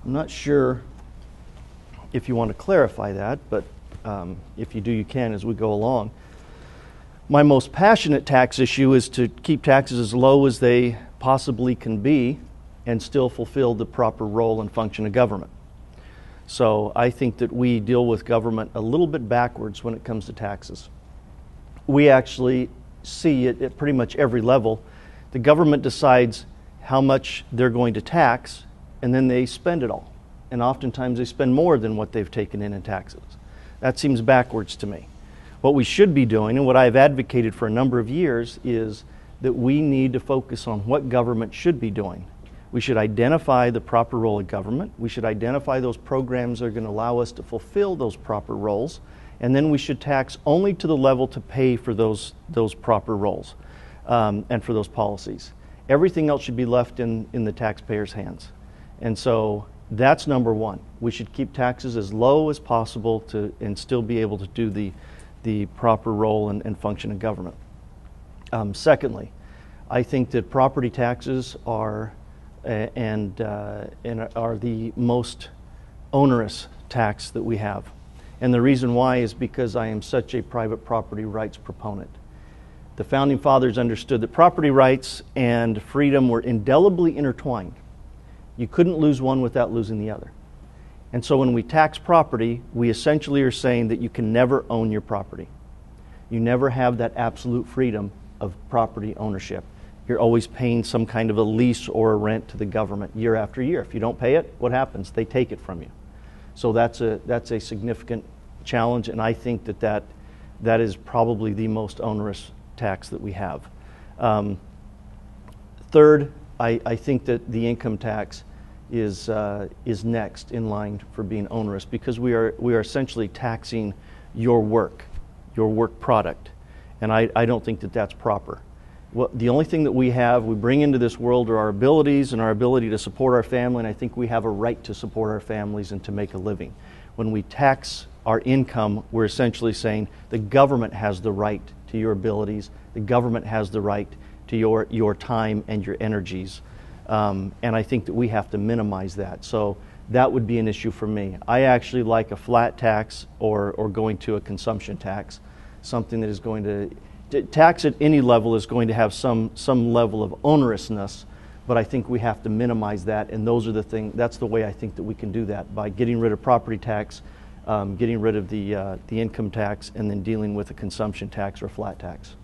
I'm not sure if you want to clarify that, but if you do, you can as we go along. My most passionate tax issue is to keep taxes as low as they possibly can be and still fulfill the proper role and function of government. So I think that we deal with government a little bit backwards when it comes to taxes. We actually see it at pretty much every level. The government decides how much they're going to tax, and then they spend it all. And oftentimes they spend more than what they've taken in taxes. That seems backwards to me. What we should be doing, and what I've advocated for a number of years, is that we need to focus on what government should be doing. We should identify the proper role of government. We should identify those programs that are going to allow us to fulfill those proper roles. And then we should tax only to the level to pay for those proper roles and for those policies. Everything else should be left in the taxpayers' hands. And so that's number one. We should keep taxes as low as possible and still be able to do the proper role and function of government. Secondly, I think that property taxes are the most onerous tax that we have. And the reason why is because I am such a private property rights proponent. The Founding Fathers understood that property rights and freedom were indelibly intertwined. You couldn't lose one without losing the other. And so when we tax property, we essentially are saying that you can never own your property. You never have that absolute freedom of property ownership. You're always paying some kind of a lease or a rent to the government year after year. If you don't pay it, what happens? They take it from you. So that's a significant challenge, and I think that is probably the most onerous tax that we have. Third, I think that the income tax is next in line for being onerous, because we are essentially taxing your work product, and I don't think that that's proper. The only thing that we bring into this world are our abilities and our ability to support our family, and I think we have a right to support our families and to make a living. When we tax our income, we're essentially saying the government has the right to your abilities, the government has the right to your time and your energies, and I think that we have to minimize that. So that would be an issue for me. I actually like a flat tax or going to a consumption tax, something that is going to tax at any level is going to have some level of onerousness, but I think we have to minimize that, and that's the way I think that we can do that, by getting rid of property tax, getting rid of the income tax, and then dealing with a consumption tax or flat tax.